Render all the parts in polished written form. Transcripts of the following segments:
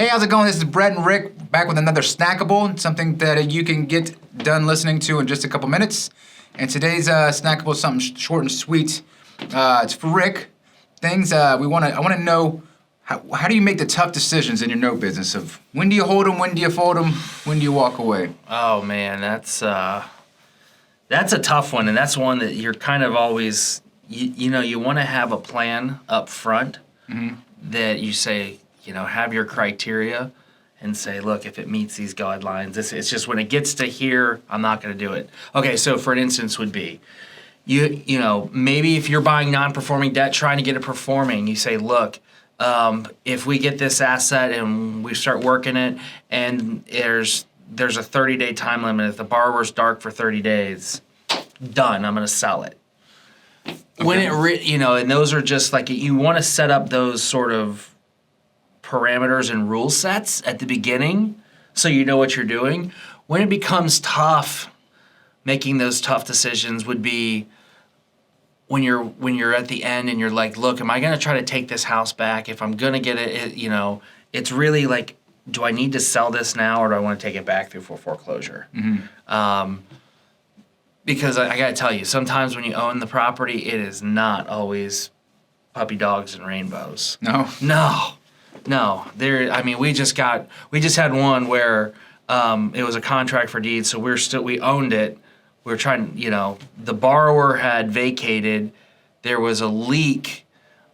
Hey, how's it going? This is Brett and Rick back with another Snackable, something that you can get done listening to in just a couple minutes. And today's Snackable is something short and sweet. It's for Rick. I want to know how do you make the tough decisions in your note business of when do you hold them, when do you fold them, when do you walk away? Oh man, that's a tough one, and that's one that you're kind of always you want to have a plan up front that you say, have your criteria and say, look, if it meets these guidelines, it's just when it gets to here, I'm not going to do it. Okay, so for an instance would be, maybe if you're buying non-performing debt, trying to get it performing, you say, look, if we get this asset and we start working it, and there's a 30-day time limit, if the borrower's dark for 30 days, done, I'm going to sell it. Okay. When and those are just like, you want to set up those sort of parameters and rule sets at the beginning so you know what you're doing. When it becomes tough, making those tough decisions would be when you're at the end and you're like, look, am I going to try to take this house back? If I'm going to get it, it's really like, do I need to sell this now or do I want to take it back through foreclosure? Because I got to tell you, sometimes when you own the property, it is not always puppy dogs and rainbows. No. We just had one where it was a contract for deeds, so we owned it. We were trying, the borrower had vacated. There was a leak.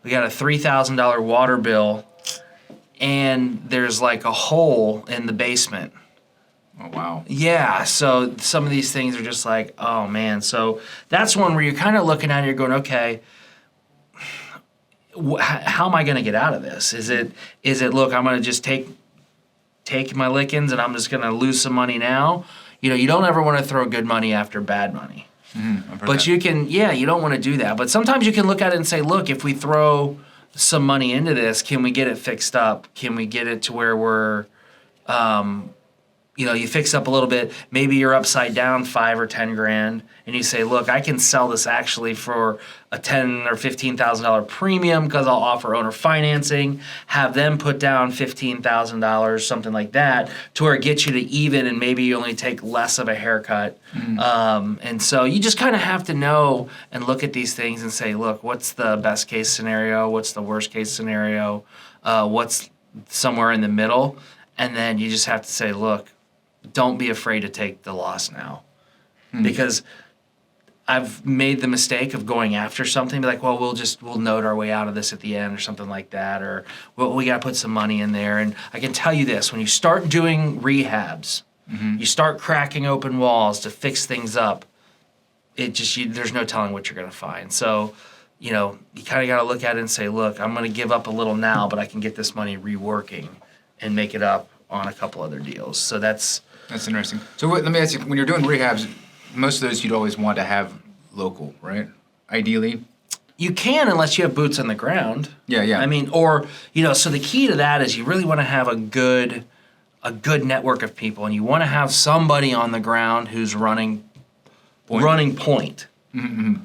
We got a $3,000 water bill, and there's like a hole in the basement. Oh, wow. Yeah, so some of these things are just like, oh, man. So that's one where you're kind of looking at it, you're going, okay, how am I going to get out of this? Is it look, I'm going to just take my lickings and I'm just going to lose some money now? You don't ever want to throw good money after bad money. But you don't want to do that. But sometimes you can look at it and say, look, if we throw some money into this, can we get it fixed up? Can we get it to where we're, you fix up a little bit, maybe you're upside down 5 or 10 grand, and you say, look, I can sell this actually for a $10,000 or $15,000 premium because I'll offer owner financing, have them put down $15,000, something like that, to where it gets you to even and maybe you only take less of a haircut. And so you just kind of have to know and look at these things and say, look, what's the best case scenario? What's the worst case scenario? What's somewhere in the middle? And then you just have to say, look, don't be afraid to take the loss now. Because I've made the mistake of going after something, be like, well, we'll note our way out of this at the end or something like that, or well, we got to put some money in there. And I can tell you this, when you start doing rehabs, you start cracking open walls to fix things up, there's no telling what you're going to find. So, you kind of got to look at it and say, look, I'm going to give up a little now, but I can get this money reworking and make it up on a couple other deals. So that's interesting. So let me ask you, when you're doing rehabs, most of those you'd always want to have local, right? Ideally. You can, unless you have boots on the ground. Yeah. So the key to that is you really want to have a good network of people, and you want to have somebody on the ground who's running point.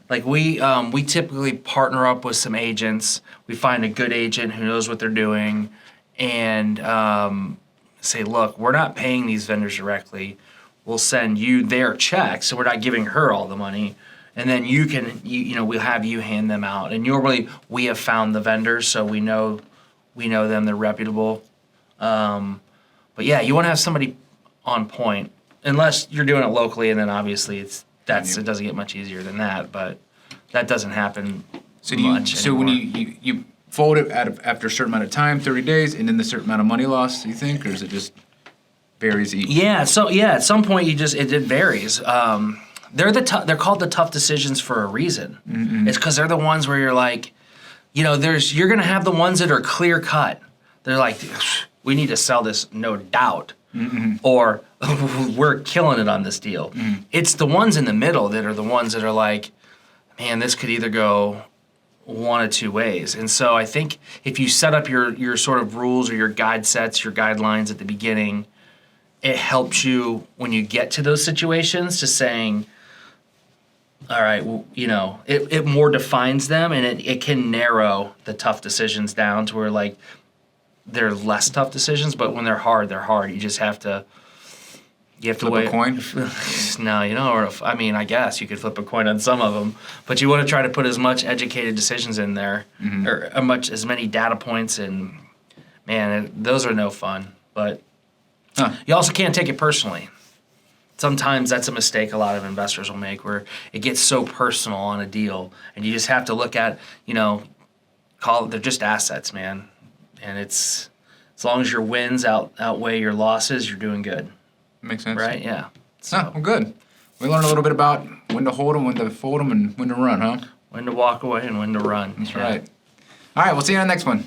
Like we typically partner up with some agents. We find a good agent who knows what they're doing, and say, look, we're not paying these vendors directly. We'll send you their checks, so we're not giving her all the money. And then we'll have you hand them out. And normally we have found the vendors, so we know them, they're reputable. But yeah, you want to have somebody on point, unless you're doing it locally, and then obviously it doesn't get much easier than that, but that doesn't happen much anymore. When you fold it after a certain amount of time, 30 days, and then the certain amount of money lost, do you think, or is it just varies each? Yeah, so at some point it varies. They're called the tough decisions for a reason. It's because they're the ones where you're like, you're gonna have the ones that are clear cut. They're like, we need to sell this, no doubt, or we're killing it on this deal. It's the ones in the middle that are the ones that are like, man, this could either go one of two ways. And so I think if you set up your sort of rules or your guide sets, your guidelines at the beginning, it helps you when you get to those situations to saying, all right, well, it more defines them, and it can narrow the tough decisions down to where, like, they're less tough decisions, but when they're hard, they're hard. You just have to. You have to Flip a coin? No, or I mean, I guess you could flip a coin on some of them, but you want to try to put as much educated decisions in there, or as many data points, and man, those are no fun. But you also can't take it personally. Sometimes that's a mistake a lot of investors will make, where it gets so personal on a deal, and you just have to look at, they're just assets, man, and it's as long as your wins outweigh your losses, you're doing good. Makes sense. Right? Yeah. Well, good. We learned a little bit about when to hold them, when to fold them, and when to run, huh? When to walk away and when to run. That's right. All right, we'll see you on the next one.